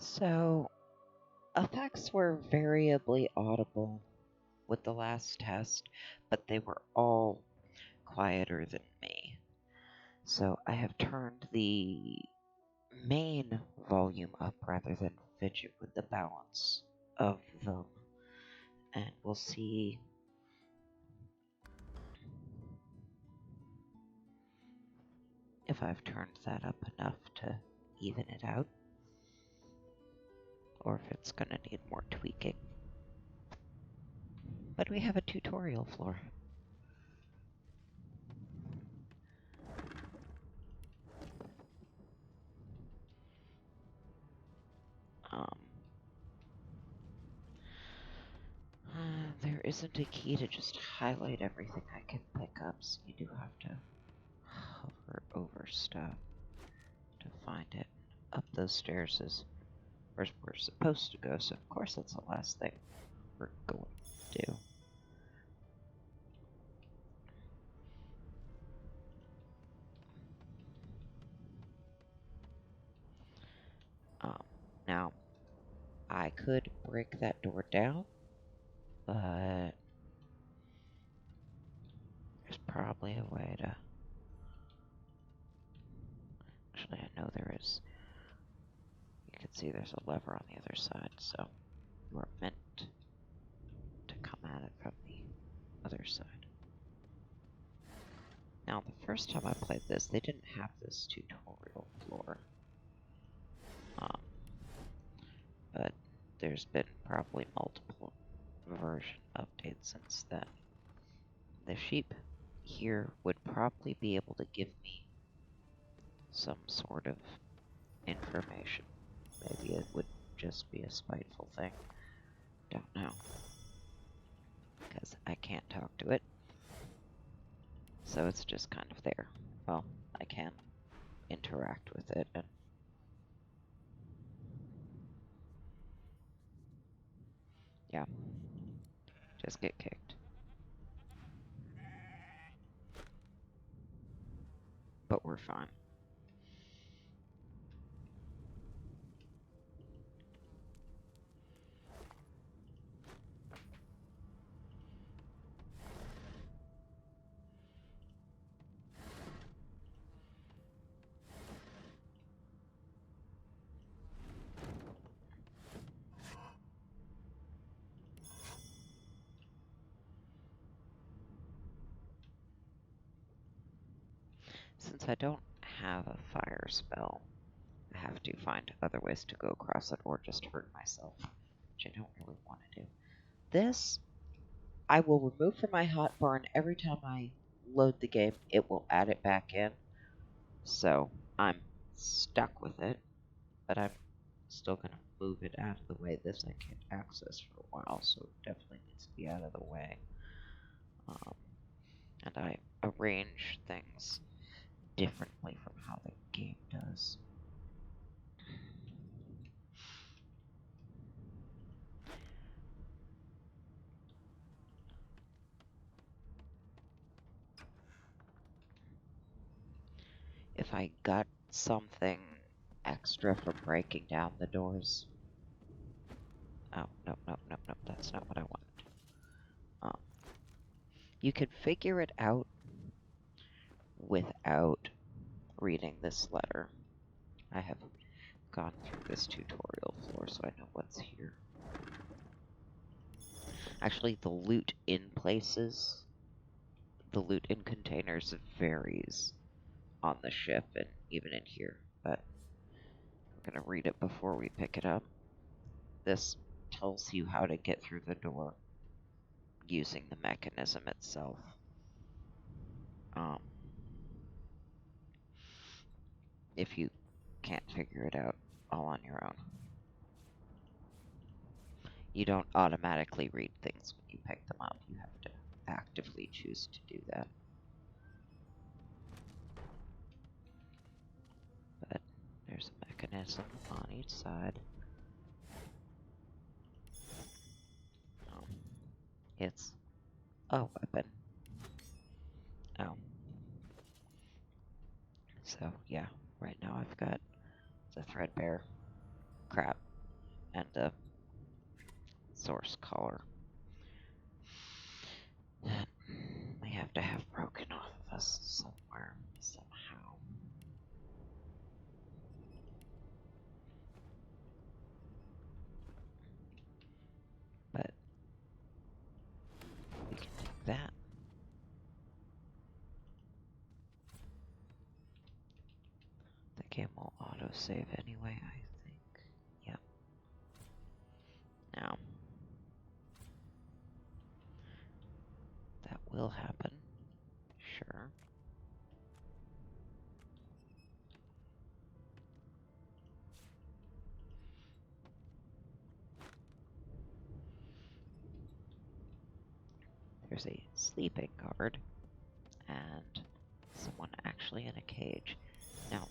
So, effects were variably audible with the last test, but they were all quieter than me. So, I have turned the main volume up rather than fidget with the balance of them. And we'll see if I've turned that up enough to even it out, or if it's going to need more tweaking. But we have a tutorial floor. There isn't a key to just highlight everything I can pick up, so you do have to hover over stuff to find it. Up those stairs is where we're supposed to go, so of course that's the last thing we're going to do. Now, I could break that door down, but there's probably a way to... Actually, I know there is. You can see there's a lever on the other side, so you are meant to come at it from the other side. Now, the first time I played this, they didn't have this tutorial floor. But there's been probably multiple version updates since then. The sheep here would probably be able to give me some sort of information. Maybe it would just be a spiteful thing. Don't know. Because I can't talk to it. So it's just kind of there. Well, I can interact with it and yeah, just get kicked. But we're fine. Since I don't have a fire spell, I have to find other ways to go across it or just hurt myself, which I don't really want to do. This, I will remove from my hotbar, and every time I load the game, it will add it back in. So I'm stuck with it, but I'm still going to move it out of the way. This I can't access for a while, so it definitely needs to be out of the way. And I arrange things differently from how the game does. If I got something extra for breaking down the doors... Oh, no, that's not what I wanted. You could figure it out without reading this letter. I have gone through this tutorial floor, so I know what's here. Actually, the loot in places, the loot in containers varies on the ship and even in here, but I'm going to read it before we pick it up. This tells you how to get through the door using the mechanism itself. If you can't figure it out all on your own. You don't automatically read things when you pick them up. You have to actively choose to do that. But there's a mechanism on each side. It's a weapon. Oh. So, yeah, right now I've got the threadbare crap and the source color that we have to have broken off of us somewhere, somehow. But we can do that. The game will autosave anyway, I think. Yep. Now, that will happen. Sure. There's a sleeping guard and someone actually in a cage. Now,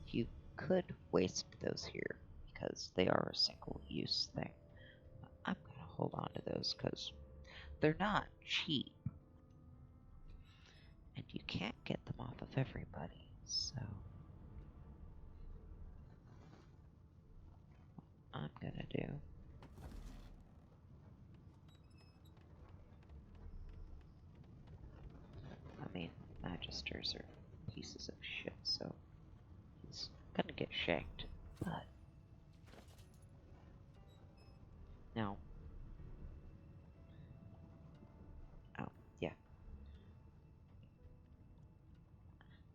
you could waste those here because they are a single-use thing. I'm gonna hold on to those because they're not cheap. And you can't get them off of everybody, so what I'm gonna do I mean, Magisters are pieces of shit, so he's gonna get shanked, but now, oh, yeah.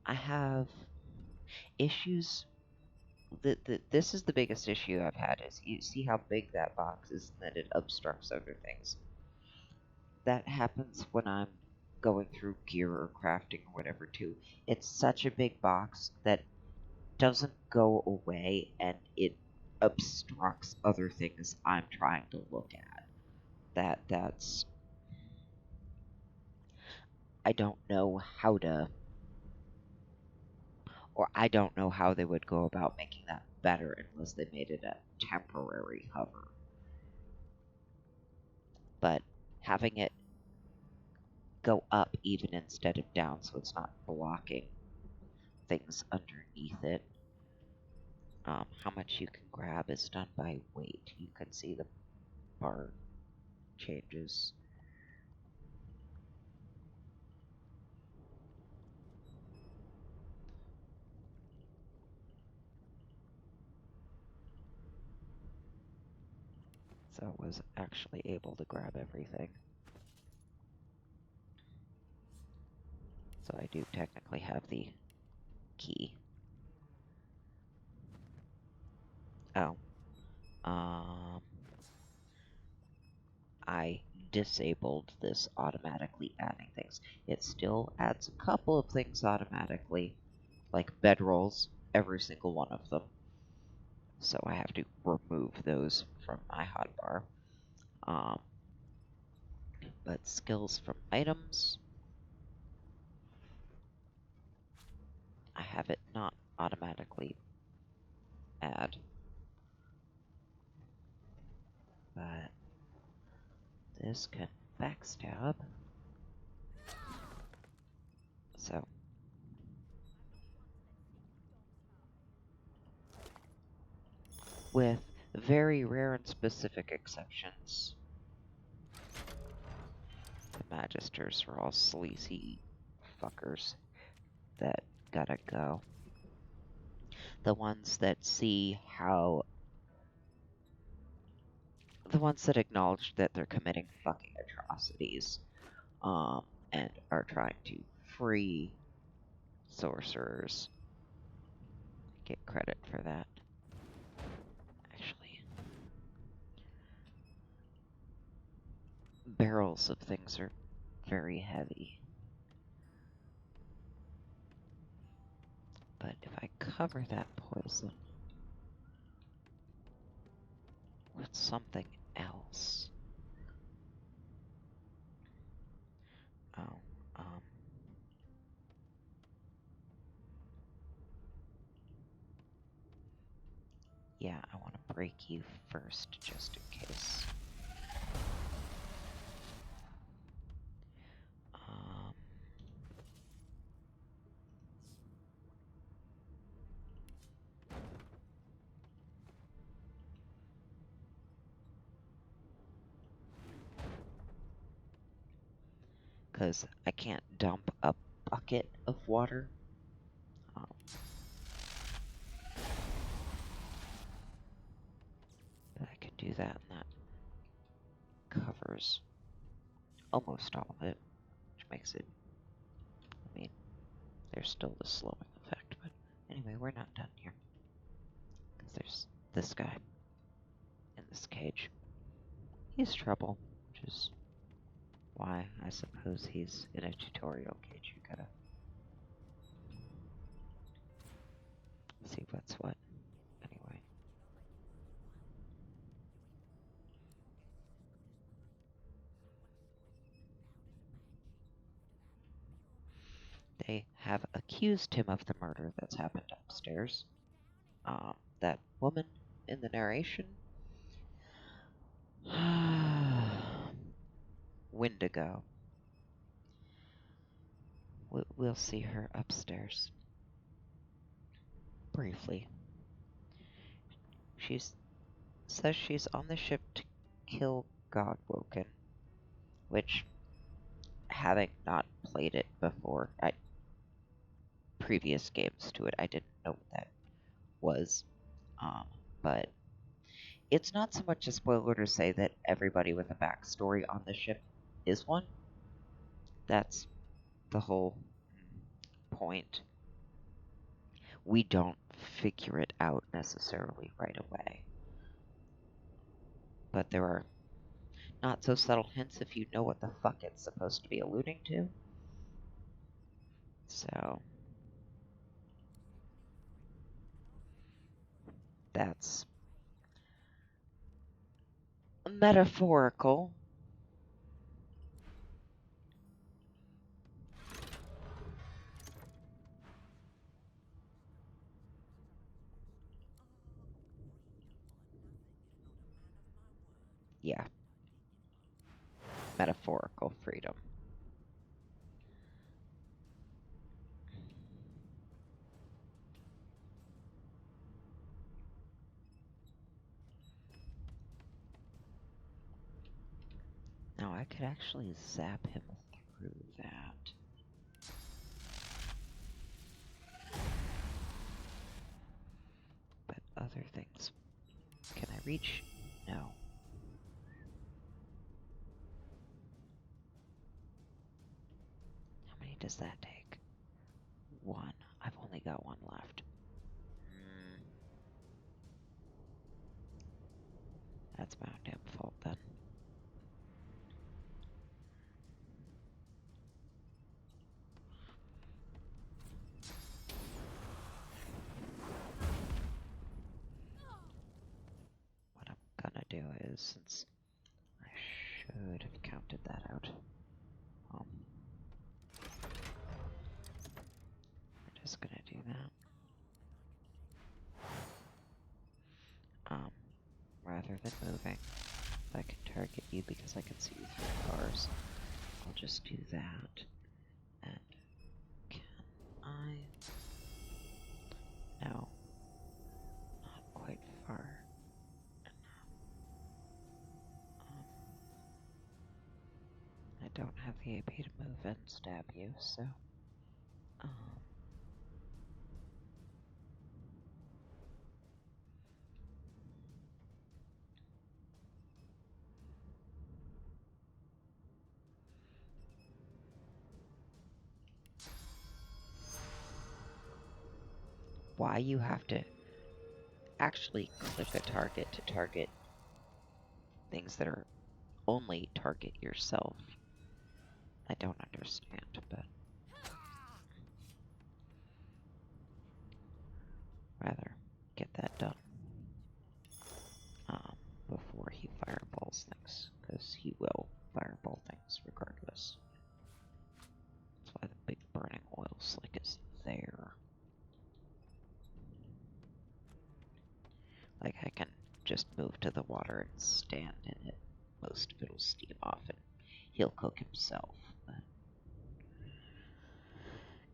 I have issues. This is the biggest issue I've had, is you see how big that box is and that it obstructs other things. That happens when I'm going through gear or crafting or whatever too. It's such a big box that doesn't go away and it obstructs other things I'm trying to look at. That's I don't know how to, or I don't know how they would go about making that better unless they made it a temporary hover. But having it go up even instead of down so it's not blocking things underneath it. How much you can grab is done by weight. You can see the bar changes. So I was actually able to grab everything. So I do technically have the key. Oh. I disabled this automatically adding things. It still adds a couple of things automatically, like bedrolls, every single one of them. So I have to remove those from my hotbar. But skills from items, I have it not automatically add. But this can backstab. So with very rare and specific exceptions, the Magisters are all sleazy fuckers that gotta go. The ones that see how... The ones that acknowledge that they're committing fucking atrocities, and are trying to free sorcerers get credit for that. Actually, barrels of things are very heavy. But if I cover that poison with something else... Oh, yeah, I want to break you first, just in case. because I can't dump a bucket of water. But I can do that, and that covers almost all of it, which makes it, I mean, there's still the slowing effect, but anyway, we're not done here. Because there's this guy in this cage. He's trouble, which is why I suppose he's in a tutorial cage. You gotta see what's what. Anyway. They have accused him of the murder that's happened upstairs. That woman in the narration, Wendigo. We'll see her upstairs briefly. She says she's on the ship to kill Godwoken, which, having not played it before, previous games to it, I didn't know what that was. But it's not so much a spoiler to say that everybody with a backstory on the ship is one. That's the whole point. We don't figure it out necessarily right away. But there are not so subtle hints if you know what the fuck it's supposed to be alluding to. So that's metaphorical. Yeah. Metaphorical freedom. Now I could actually zap him through that. But other things. Can I reach? No. How many does that take? One. I've only got one left. That's my own damn fault then. What I'm gonna do is, since I should have counted that out, we're just gonna do that. Rather than moving, I can target you because I can see you through cars. I'll just do that. And can I? No. Not quite far enough. I don't have the AP to move and stab you, so... why you have to actually click a target to target things that are only target yourself, I don't understand, but rather get that done before he fireballs things, because he will fireball things regardless. That's why the big burning oil slick is there. Like, I can just move to the water and stand in it. Most of it'll steam off and he'll cook himself, but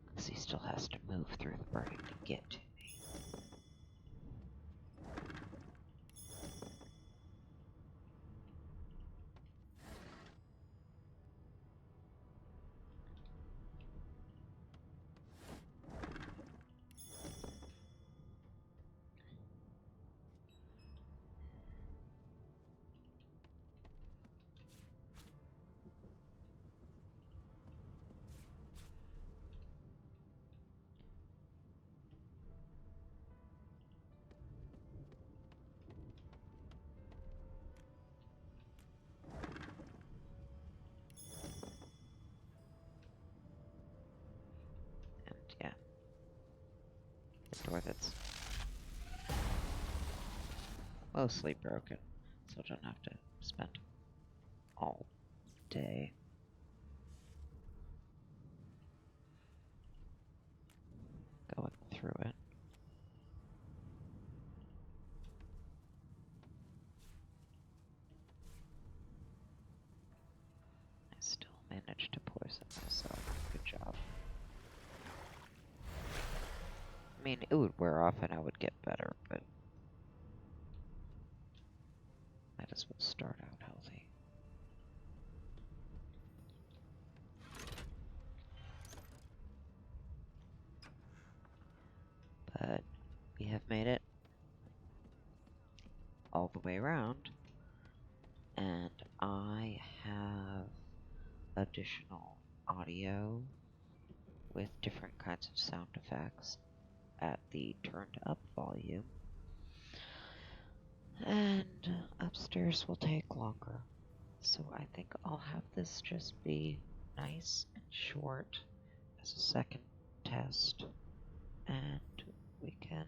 because he still has to move through the burning to get to me. that's mostly broken, so I don't have to spend all day going through it. I still managed to poison myself. Good job. I mean, it would wear off and I would get better, but might as well start out healthy. But we have made it all the way around, and I have additional audio with different kinds of sound effects at the turned up volume, and upstairs will take longer. So I think I'll have this just be nice and short as a second test, and we can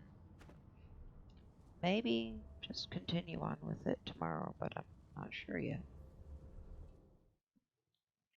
maybe just continue on with it tomorrow, but I'm not sure yet.